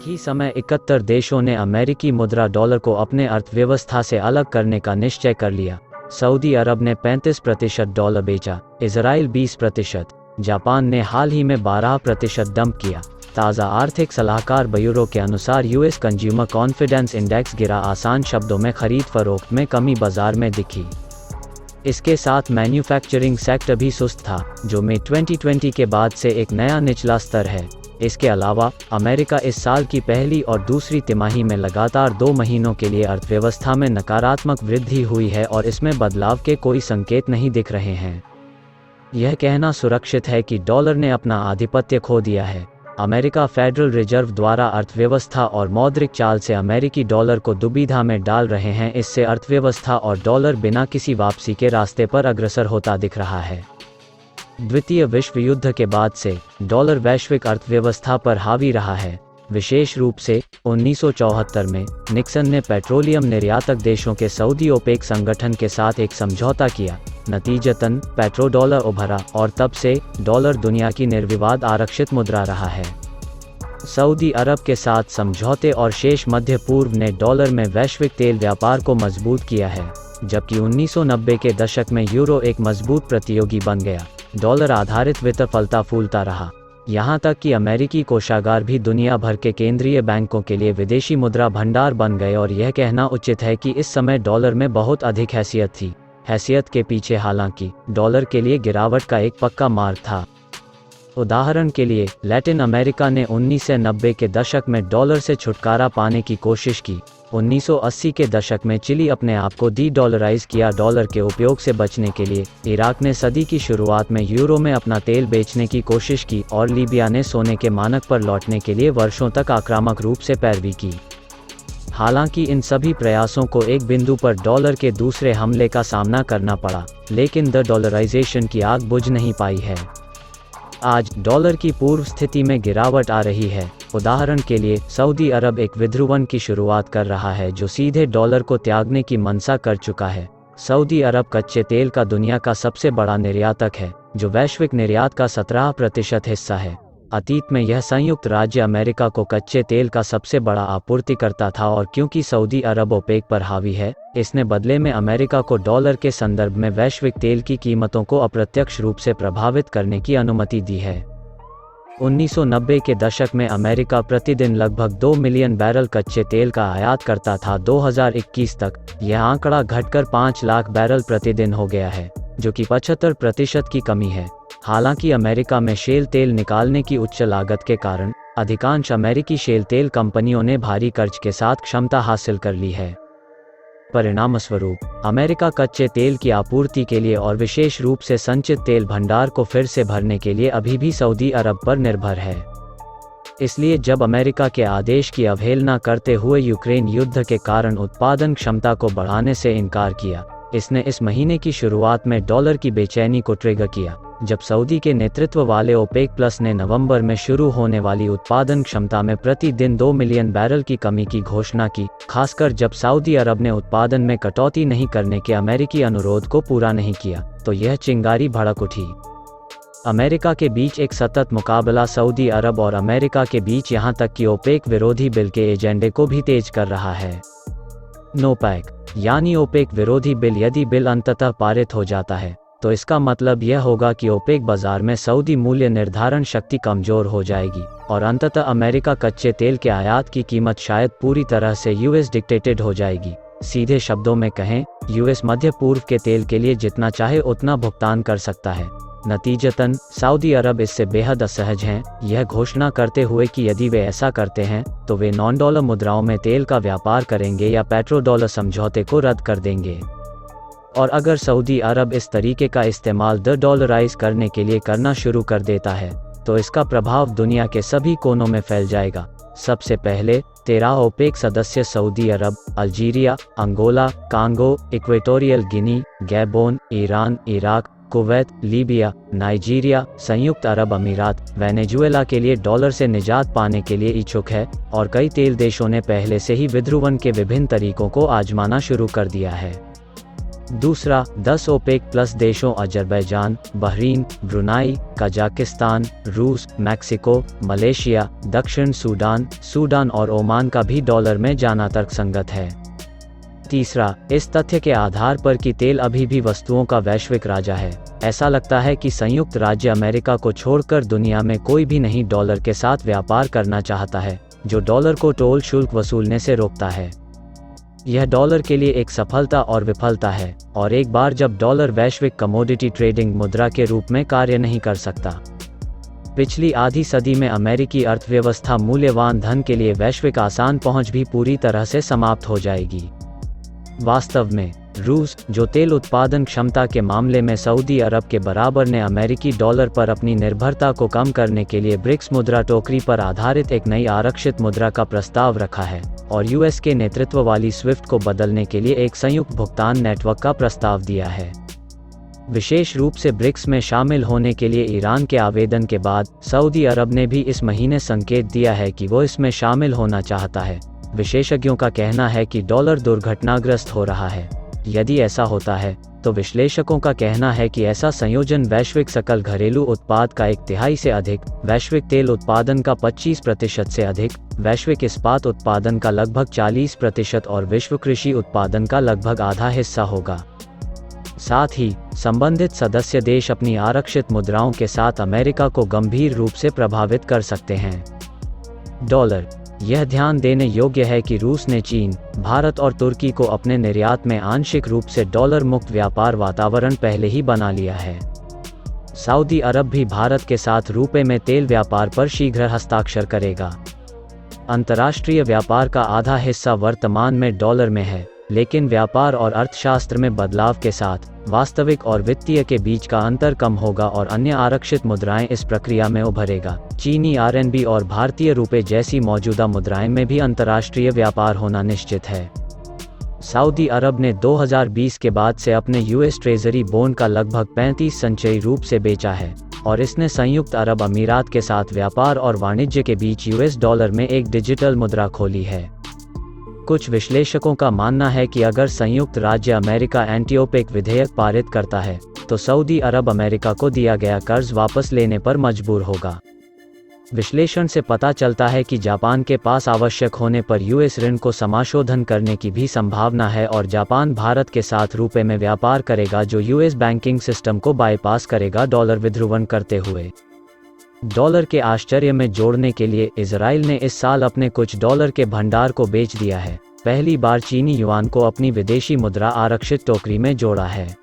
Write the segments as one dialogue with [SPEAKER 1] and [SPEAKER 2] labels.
[SPEAKER 1] ही समय 71 देशों ने अमेरिकी मुद्रा डॉलर को अपने अर्थव्यवस्था से अलग करने का निश्चय कर लिया। सऊदी अरब ने 35% डॉलर बेचा, इजराइल 20%, जापान ने हाल ही में 12% डंप किया। ताज़ा आर्थिक सलाहकार ब्यूरो के अनुसार यूएस कंज्यूमर कॉन्फिडेंस इंडेक्स गिरा। आसान शब्दों में खरीद फरोख्त में कमी बाजार में दिखी। इसके साथ मैन्युफैक्चरिंग सेक्टर भी सुस्त था, जो मई 2020 के बाद से एक नया निचला स्तर है। इसके अलावा अमेरिका इस साल की पहली और दूसरी तिमाही में लगातार 2 महीनों के लिए अर्थव्यवस्था में नकारात्मक वृद्धि हुई है और इसमें बदलाव के कोई संकेत नहीं दिख रहे हैं। यह कहना सुरक्षित है कि डॉलर ने अपना आधिपत्य खो दिया है। अमेरिका फेडरल रिजर्व द्वारा अर्थव्यवस्था और मौद्रिक चाल से अमेरिकी डॉलर को दुविधा में डाल रहे हैं। इससे अर्थव्यवस्था और डॉलर बिना किसी वापसी के रास्ते पर अग्रसर होता दिख रहा है। द्वितीय विश्व युद्ध के बाद से डॉलर वैश्विक अर्थव्यवस्था पर हावी रहा है। विशेष रूप से 1974 में निक्सन ने पेट्रोलियम निर्यातक देशों के सऊदी ओपेक संगठन के साथ एक समझौता किया। नतीजतन पेट्रोडॉलर उभरा और तब से डॉलर दुनिया की निर्विवाद आरक्षित मुद्रा रहा है। सऊदी अरब के साथ समझौते और शेष मध्य पूर्व ने डॉलर में वैश्विक तेल व्यापार को मजबूत किया है, जबकि 1990 के दशक में यूरो एक मजबूत प्रतियोगी बन गया। डॉलर आधारित वित्त फलता फूलता रहा, यहाँ तक कि अमेरिकी कोषागार भी दुनिया भर के केंद्रीय बैंकों के लिए विदेशी मुद्रा भंडार बन गए। और यह कहना उचित है कि इस समय डॉलर में बहुत अधिक हैसियत थी। हैसियत के पीछे हालांकि डॉलर के लिए गिरावट का एक पक्का मार्ग था। उदाहरण के लिए लैटिन अमेरिका ने 1990 के दशक में डॉलर से छुटकारा पाने की कोशिश की। 1980 के दशक में चिली अपने आप को डी-डॉलराइज किया डॉलर के उपयोग से बचने के लिए। इराक ने सदी की शुरुआत में यूरो में अपना तेल बेचने की कोशिश की और लीबिया ने सोने के मानक पर लौटने के लिए वर्षों तक आक्रामक रूप से पैरवी की। हालांकि इन सभी प्रयासों को एक बिंदु पर डॉलर के दूसरे हमले का सामना करना पड़ा, लेकिन द डॉलराइजेशन की आग बुझ नहीं पाई है। आज डॉलर की पूर्व स्थिति में गिरावट आ रही है। उदाहरण के लिए सऊदी अरब एक विध्रुवन की शुरुआत कर रहा है जो सीधे डॉलर को त्यागने की मंशा कर चुका है। सऊदी अरब कच्चे तेल का दुनिया का सबसे बड़ा निर्यातक है, जो वैश्विक निर्यात का 17% हिस्सा है। अतीत में यह संयुक्त राज्य अमेरिका को कच्चे तेल का सबसे बड़ा आपूर्तिकर्ता था और क्योंकि सऊदी अरब ओपेक पर हावी है, इसने बदले में अमेरिका को डॉलर के संदर्भ में वैश्विक तेल की कीमतों को अप्रत्यक्ष रूप से प्रभावित करने की अनुमति दी है। 1990 के दशक में अमेरिका प्रतिदिन लगभग 2 मिलियन बैरल कच्चे तेल का आयात करता था। 2021 तक यह आंकड़ा घटकर 5 लाख बैरल प्रतिदिन हो गया है, जो कि 75% की कमी है। हालांकि अमेरिका में शेल तेल निकालने की उच्च लागत के कारण अधिकांश अमेरिकी शेल तेल कंपनियों ने भारी कर्ज के साथ क्षमता हासिल कर ली है। परिणामस्वरूप अमेरिका कच्चे तेल की आपूर्ति के लिए और विशेष रूप से संचित तेल भंडार को फिर से भरने के लिए अभी भी सऊदी अरब पर निर्भर है। इसलिए जब अमेरिका के आदेश की अवहेलना करते हुए यूक्रेन युद्ध के कारण उत्पादन क्षमता को बढ़ाने से इनकार किया, इसने इस महीने की शुरुआत में डॉलर की बेचैनी को ट्रिगर किया, जब सऊदी के नेतृत्व वाले ओपेक प्लस ने नवंबर में शुरू होने वाली उत्पादन क्षमता में प्रतिदिन 2 मिलियन बैरल की कमी की घोषणा की, खासकर जब सऊदी अरब ने उत्पादन में कटौती नहीं करने के अमेरिकी अनुरोध को पूरा नहीं किया, तो यह चिंगारी भड़क उठी। अमेरिका के बीच एक सतत मुकाबला सऊदी अरब और अमेरिका के बीच यहाँ तक कि ओपेक विरोधी बिल के एजेंडे को भी तेज कर रहा है। नोपैक यानी ओपेक विरोधी बिल, यदि बिल अंततः पारित हो जाता है तो इसका मतलब यह होगा कि ओपेक बाजार में सऊदी मूल्य निर्धारण शक्ति कमजोर हो जाएगी और अंततः अमेरिका कच्चे तेल के आयात की कीमत शायद पूरी तरह से यूएस डिक्टेटेड हो जाएगी। सीधे शब्दों में कहें, यूएस मध्य पूर्व के तेल के लिए जितना चाहे उतना भुगतान कर सकता है। नतीजतन सऊदी अरब इससे बेहद असहज हैं, यह घोषणा करते हुए कि यदि वे ऐसा करते हैं तो वे नॉन डॉलर मुद्राओं में तेल का व्यापार करेंगे या पेट्रोडॉलर समझौते को रद्द कर देंगे। और अगर सऊदी अरब इस तरीके का इस्तेमाल द डॉलराइज करने के लिए करना शुरू कर देता है तो इसका प्रभाव दुनिया के सभी कोनों में फैल जाएगा। सबसे पहले 13 ओपेक सदस्य Saudi Arab, Algeria, Angola, Congo, Equatorial Guinea, Gabon, Iran, Iraq, Kuwait, Libya, Nigeria, संयुक्त अरब अमीरात, वेनेजुएला के लिए डॉलर से निजात पाने के लिए इच्छुक है और कई तेल देशों ने पहले से ही विध्रुवन के विभिन्न तरीकों को आजमाना शुरू कर दिया है। दूसरा, 10 ओपेक प्लस देशों अजरबैजान, बहरीन, ब्रुनाई, कजाकिस्तान, रूस, मैक्सिको, मलेशिया, दक्षिण सूडान और ओमान का भी डॉलर में जाना तर्कसंगत है। तीसरा, इस तथ्य के आधार पर कि तेल अभी भी वस्तुओं का वैश्विक राजा है, ऐसा लगता है कि संयुक्त राज्य अमेरिका को छोड़कर दुनिया में कोई भी नहीं डॉलर के साथ व्यापार करना चाहता है, जो डॉलर को टोल शुल्क वसूलने से रोकता है। यह डॉलर के लिए एक सफलता और विफलता है, और एक बार जब डॉलर वैश्विक कमोडिटी ट्रेडिंग मुद्रा के रूप में कार्य नहीं कर सकता। पिछली आधी सदी में अमेरिकी अर्थव्यवस्था मूल्यवान धन के लिए वैश्विक आसान पहुंच भी पूरी तरह से समाप्त हो जाएगी। वास्तव में, रूस, जो तेल उत्पादन क्षमता के मामले में सऊदी अरब के बराबर ने अमेरिकी डॉलर पर अपनी निर्भरता को कम करने के लिए ब्रिक्स मुद्रा टोकरी पर आधारित एक नई आरक्षित मुद्रा का प्रस्ताव रखा है, और यूएस के नेतृत्व वाली स्विफ्ट को बदलने के लिए एक संयुक्त भुगतान नेटवर्क का प्रस्ताव दिया है। विशेष रूप से ब्रिक्स में शामिल होने के लिए ईरान के आवेदन के बाद सऊदी अरब ने भी इस महीने संकेत दिया है कि वो इसमें शामिल होना चाहता है। विशेषज्ञों का कहना है कि डॉलर दुर्घटनाग्रस्त हो रहा है। यदि ऐसा होता है, तो विश्लेषकों का कहना है कि ऐसा संयोजन वैश्विक सकल घरेलू उत्पाद का 1/3 से अधिक, वैश्विक तेल उत्पादन का 25% से अधिक, वैश्विक इस्पात उत्पादन का लगभग 40% और विश्व कृषि उत्पादन का लगभग आधा हिस्सा होगा। साथ ही, संबंधित सदस्य देश अपनी आरक्षित मुद्राओं के साथ अमेरिका को गंभीर रूप से प्रभावित कर सकते हैं। डॉलर। यह ध्यान देने योग्य है कि रूस ने चीन, भारत और तुर्की को अपने निर्यात में आंशिक रूप से डॉलर मुक्त व्यापार वातावरण पहले ही बना लिया है। सऊदी अरब भी भारत के साथ रुपए में तेल व्यापार पर शीघ्र हस्ताक्षर करेगा। अंतर्राष्ट्रीय व्यापार का आधा हिस्सा वर्तमान में डॉलर में है, लेकिन व्यापार और अर्थशास्त्र में बदलाव के साथ वास्तविक और वित्तीय के बीच का अंतर कम होगा और अन्य आरक्षित मुद्राएं इस प्रक्रिया में उभरेगा। चीनी आरएनबी और भारतीय रुपए जैसी मौजूदा मुद्राएं में भी अंतर्राष्ट्रीय व्यापार होना निश्चित है। सऊदी अरब ने 2020 के बाद से अपने यूएस ट्रेजरी बॉन्ड का लगभग 35 संचयी रूप से बेचा है, और इसने संयुक्त अरब अमीरात के साथ व्यापार और वाणिज्य के बीच यूएस डॉलर में एक डिजिटल मुद्रा खोली है। कुछ विश्लेषकों का मानना है कि अगर संयुक्त राज्य अमेरिका एंटी-ओपेक विधेयक पारित करता है, तो सऊदी अरब अमेरिका को दिया गया कर्ज वापस लेने पर मजबूर होगा। विश्लेषण से पता चलता है कि जापान के पास आवश्यक होने पर यूएस ऋण को समाशोधन करने की भी संभावना है, और जापान भारत के साथ रुपए में व्यापार करेगा, जो यूएस बैंकिंग सिस्टम को बाईपास करेगा। डॉलर विध्रुवण करते हुए डॉलर के आश्चर्य में जोड़ने के लिए इजराइल ने इस साल अपने कुछ डॉलर के भंडार को बेच दिया है। पहली बार चीनी युआन को अपनी विदेशी मुद्रा आरक्षित टोकरी में जोड़ा है,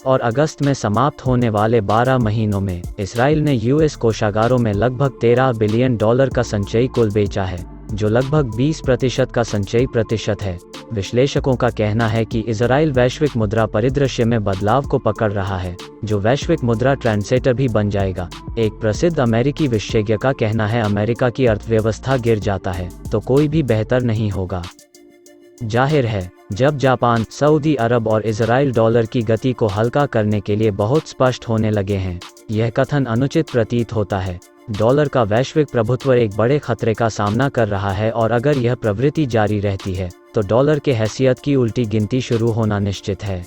[SPEAKER 1] और अगस्त में समाप्त होने वाले 12 महीनों में इजराइल ने यूएस कोषागारों में लगभग $13 बिलियन का संचयी कुल बेचा है, जो लगभग 20% का संचयी प्रतिशत है। विश्लेषकों का कहना है कि इजराइल वैश्विक मुद्रा परिदृश्य में बदलाव को पकड़ रहा है, जो वैश्विक मुद्रा ट्रेंडसेटर भी बन जाएगा। एक प्रसिद्ध अमेरिकी विशेषज्ञ का कहना है, अमेरिका की अर्थव्यवस्था गिर जाता है तो कोई भी बेहतर नहीं होगा। जाहिर है, जब जापान, सऊदी अरब और इजराइल डॉलर की गति को हल्का करने के लिए बहुत स्पष्ट होने लगे हैं, यह कथन अनुचित प्रतीत होता है। डॉलर का वैश्विक प्रभुत्व एक बड़े खतरे का सामना कर रहा है, और अगर यह प्रवृत्ति जारी रहती है, तो डॉलर के हैसियत की उल्टी गिनती शुरू होना निश्चित है।